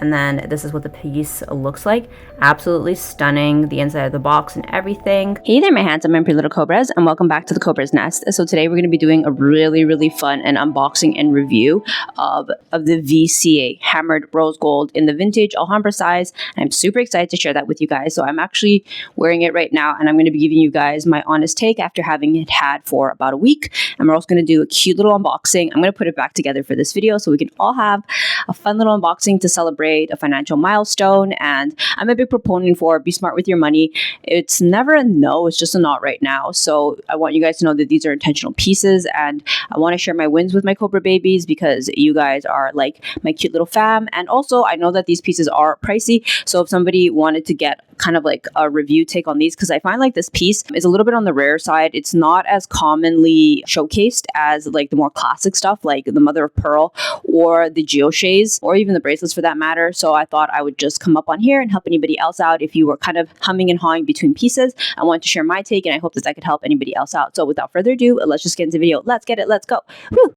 and then this is what the piece looks like. Absolutely stunning, the inside of the box and everything. Hey there, my handsome and pretty little cobras, and welcome back to the Cobra's Nest. So today we're going to be doing a really fun and unboxing and review of the VCA hammered rose gold in the vintage Alhambra size, and I'm super excited to share that with you guys. So I'm actually wearing it right now, and I'm going to be giving you guys my honest take after having it had for about a week. And we're also going to do a cute little unboxing. I'm going to put it back together for this video so we can all have a fun little unboxing to celebrate a financial milestone. And I'm a big proponent for be smart with your money. It's never a no, it's just a not right now. So I want you guys to know that these are intentional pieces, and I want to share my wins with my Cobra babies because you guys are like my cute little fam. And also I know that these pieces are pricey, so if somebody wanted to get kind of like a review take on these, because I find like this piece is a little bit on the rare side. It's not as commonly showcased as like the more classic stuff like the mother of pearl or the xoxos or even the bracelets for that matter. So I thought I would just come up on here and help anybody else out if you were kind of humming and hawing between pieces. I wanted to share my take, and I hope that I could help anybody else out. So without further ado, let's just get into the video. Let's get it. Let's go. Woo!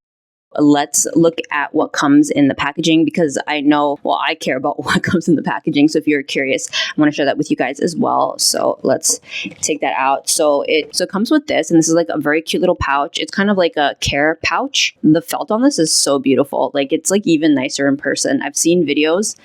Let's look at what comes in the packaging, because I know, well, I care about what comes in the packaging. So if you're curious, I want to share that with you guys as well. So let's take that out. So it comes with this, and this is like a very cute little pouch. It's kind of like a care pouch. The felt on this is so beautiful. Like it's like even nicer in person. I've seen videos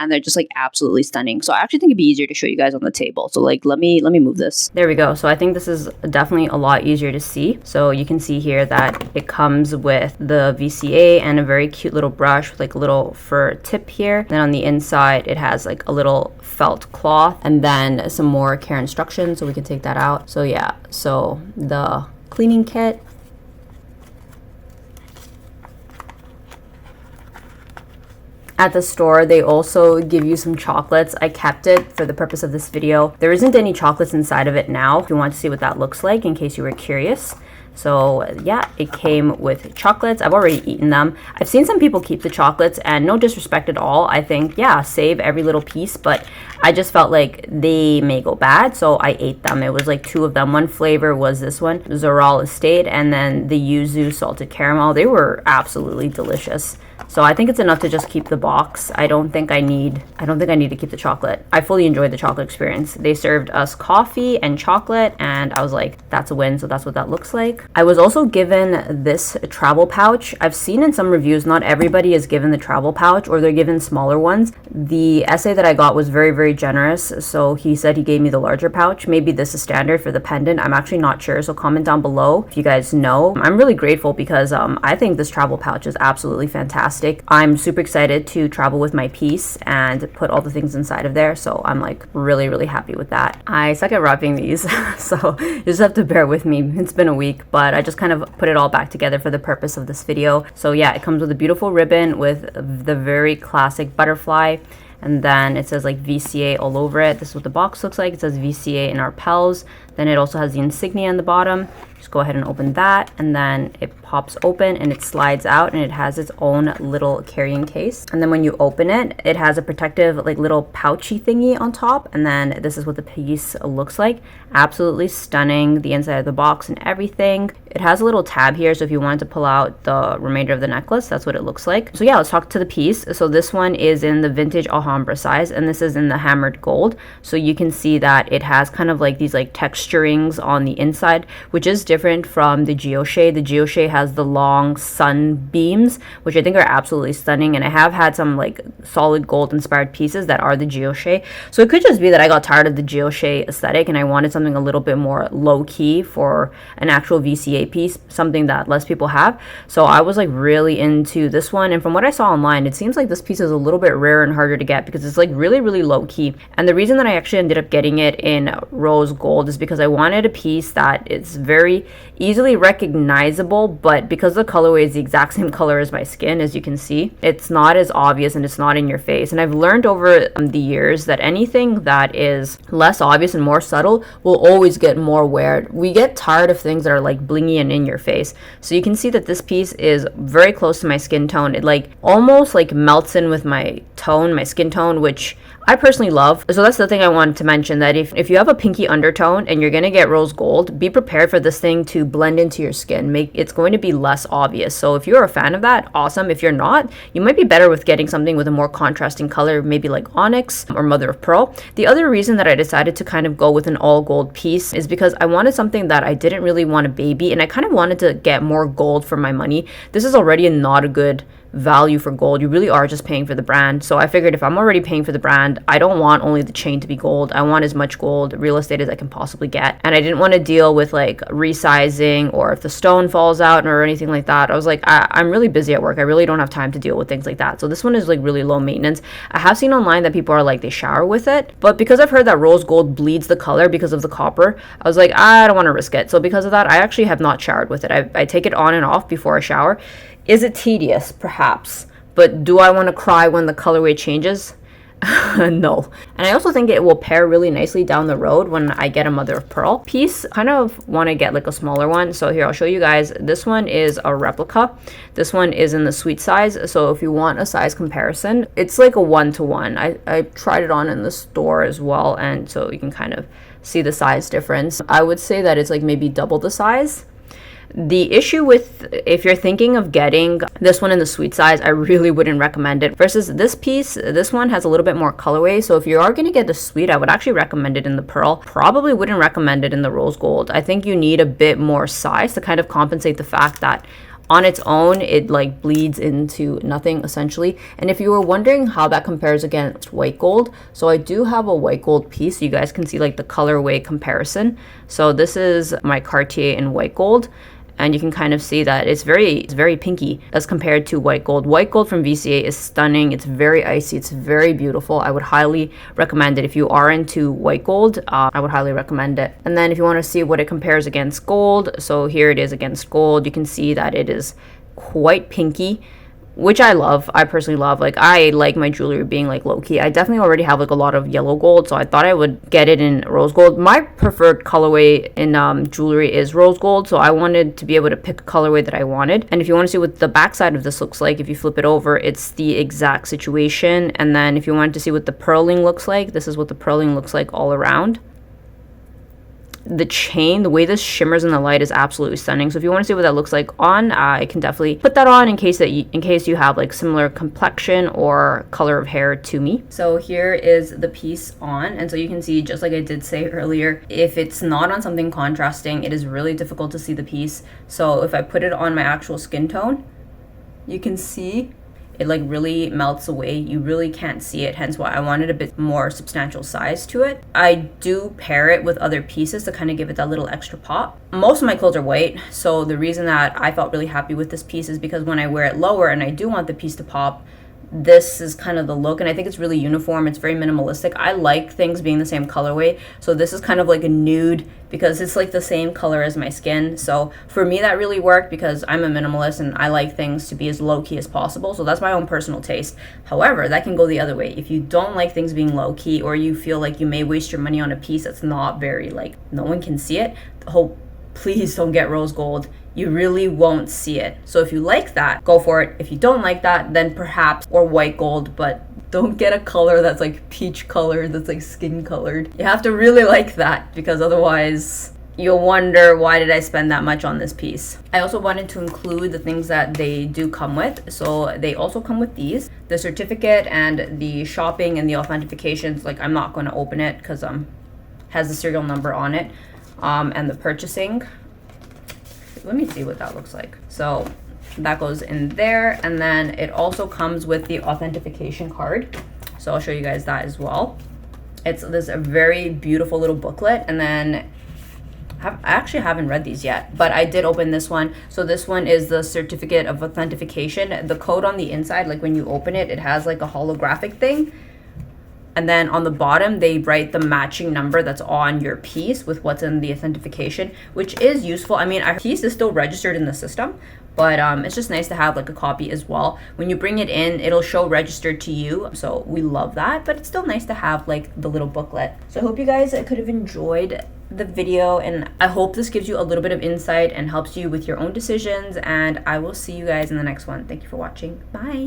and they're just like absolutely stunning. So I actually think it'd be easier to show you guys on the table. So like, let me move this. There we go. So I think this is definitely a lot easier to see. So you can see here that it comes with the VCA and a very cute little brush with like a little fur tip here. Then on the inside, it has like a little felt cloth and then some more care instructions. So we can take that out. So yeah, so the cleaning kit. At the store, they also give you some chocolates. I kept it for the purpose of this video. There isn't any chocolates inside of it now, if you want to see what that looks like, in case you were curious. So yeah, it came with chocolates. I've already eaten them. I've seen some people keep the chocolates, and no disrespect at all. I think, yeah, save every little piece, but I just felt like they may go bad, so I ate them. It was like 2 of them. One flavor was this one, Zoral Estate, and then the Yuzu Salted Caramel. They were absolutely delicious. So I think it's enough to just keep the box. I don't think I need to keep the chocolate. I fully enjoyed the chocolate experience. They served us coffee and chocolate, and I was like, that's a win. So that's what that looks like. I was also given this travel pouch. I've seen in some reviews, not everybody is given the travel pouch, or they're given smaller ones. The essay that I got was very generous. So he said he gave me the larger pouch. Maybe this is standard for the pendant. I'm actually not sure. So comment down below if you guys know. I'm really grateful because I think this travel pouch is absolutely fantastic. I'm super excited to travel with my piece and put all the things inside of there. So I'm like really happy with that. I suck at wrapping these, so you just have to bear with me. It's been a week, but I just kind of put it all back together for the purpose of this video. So yeah, it comes with a beautiful ribbon with the very classic butterfly. And then it says like VCA all over it. This is what the box looks like. It says VCA in Arpels. Then it also has the insignia in the bottom. Just go ahead and open that, and then it pops open and it slides out, and it has its own little carrying case. And then when you open it, it has a protective like little pouchy thingy on top, and then this is what the piece looks like. Absolutely stunning, the inside of the box and everything. It has a little tab here, so if you wanted to pull out the remainder of the necklace, that's what it looks like. So yeah, let's talk to the piece. So this one is in the vintage Alhambra size, and this is in the hammered gold. So you can see that it has kind of like these like texturings on the inside, which is different from the xoxo. The xoxo has the long sunbeams, which I think are absolutely stunning, and I have had some like solid gold inspired pieces that are the xoxo. So it could just be that I got tired of the xoxo aesthetic and I wanted something a little bit more low key for an actual VCA piece, something that less people have. So I was like really into this one, and from what I saw online, it seems like this piece is a little bit rare and harder to get because it's like really low key. And the reason that I actually ended up getting it in rose gold is because I wanted a piece that is very easily recognizable, but because the colorway is the exact same color as my skin, as you can see, it's not as obvious and it's not in your face. And I've learned over the years that anything that is less obvious and more subtle will always get more wear. We get tired of things that are like blingy and in your face. So you can see that this piece is very close to my skin tone. It like almost like melts in with my tone, my skin tone, which I personally love. So that's the thing I wanted to mention, that if you have a pinky undertone and you're gonna get rose gold, be prepared for this thing to blend into your skin. It's going to be less obvious. So if you're a fan of that, awesome. If you're not, you might be better with getting something with a more contrasting color, maybe like onyx or mother of pearl. The other reason that I decided to kind of go with an all gold piece is because I wanted something that I didn't really want to baby, and I kind of wanted to get more gold for my money. This is already not a good value for gold. You really are just paying for the brand. So I figured if I'm already paying for the brand, I don't want only the chain to be gold. I want as much gold real estate as I can possibly get. And I didn't want to deal with like resizing or if the stone falls out or anything like that. I was like, I'm really busy at work. I really don't have time to deal with things like that. So this one is like really low maintenance. I have seen online that people are like, they shower with it. But because I've heard that rose gold bleeds the color because of the copper, I was like, I don't want to risk it. So because of that, I actually have not showered with it. I take it on and off before I shower. Is it tedious? Perhaps. But do I want to cry when the colorway changes? No. And I also think it will pair really nicely down the road when I get a mother of pearl piece. Kind of want to get like a smaller one. So here, I'll show you guys. This one is a replica. This one is in the sweet size. So if you want a size comparison, it's like a 1-to-1. I tried it on in the store as well. And so you can kind of see the size difference. I would say that it's like maybe double the size. The issue with, if you're thinking of getting this one in the sweet size, I really wouldn't recommend it. Versus this piece, this one has a little bit more colorway. So if you are going to get the sweet, I would actually recommend it in the pearl. Probably wouldn't recommend it in the rose gold. I think you need a bit more size to kind of compensate the fact that on its own, it like bleeds into nothing essentially. And if you were wondering how that compares against white gold, so I do have a white gold piece. So you guys can see like the colorway comparison. So this is my Cartier in white gold. And you can kind of see that it's very pinky as compared to white gold. White gold from VCA is stunning. It's very icy. It's very beautiful. I would highly recommend it. If you are into white gold, I would highly recommend it. And then if you want to see what it compares against gold, so here it is against gold. You can see that it is quite pinky, which I love. I personally love. Like, I like my jewelry being like low-key. I definitely already have like a lot of yellow gold, so I thought I would get it in rose gold. My preferred colorway in jewelry is rose gold, so I wanted to be able to pick a colorway that I wanted. And if you want to see what the backside of this looks like, if you flip it over, it's the exact situation. And then if you wanted to see what the pearling looks like, this is what the pearling looks like all around. The chain, the way this shimmers in the light is absolutely stunning. So if you want to see what that looks like on, I can definitely put that on in case you have like similar complexion or color of hair to me. So here is the piece on, and so you can see, just like I did say earlier, if it's not on something contrasting, it is really difficult to see the piece. So if I put it on my actual skin tone, you can see it like really melts away. You really can't see it, hence why I wanted a bit more substantial size to it. I do pair it with other pieces to kind of give it that little extra pop. Most of my clothes are white, so the reason that I felt really happy with this piece is because when I wear it lower and I do want the piece to pop, this is kind of the look, and I think it's really uniform. It's very minimalistic. I like things being the same colorway, so this is kind of like a nude because it's like the same color as my skin. So for me, that really worked because I'm a minimalist and I like things to be as low-key as possible. So that's my own personal taste. However, that can go the other way. If you don't like things being low-key, or you feel like you may waste your money on a piece that's not very, like, no one can see it, please don't get rose gold. You really won't see it. So if you like that, go for it. If you don't like that, then perhaps, or white gold, but don't get a color that's like peach colored, that's like skin colored. You have to really like that, because otherwise you'll wonder, why did I spend that much on this piece? I also wanted to include the things that they do come with. So they also come with these, the certificate and the shopping and the authentications. Like, I'm not going to open it because has the serial number on it, and the purchasing. Let me see what that looks like. So that goes in there, and then it also comes with the authentication card. So I'll show you guys that as well. It's this a very beautiful little booklet, and then I actually haven't read these yet, but I did open this one. So this one is the certificate of authentication. The code on the inside, like when you open it, it has like a holographic thing. And then on the bottom, they write the matching number that's on your piece with what's in the authentication, which is useful. I mean, our piece is still registered in the system, but it's just nice to have like a copy as well. When you bring it in, it'll show registered to you. So we love that, but it's still nice to have like the little booklet. So I hope you guys could have enjoyed the video, and I hope this gives you a little bit of insight and helps you with your own decisions, and I will see you guys in the next one. Thank you for watching. Bye.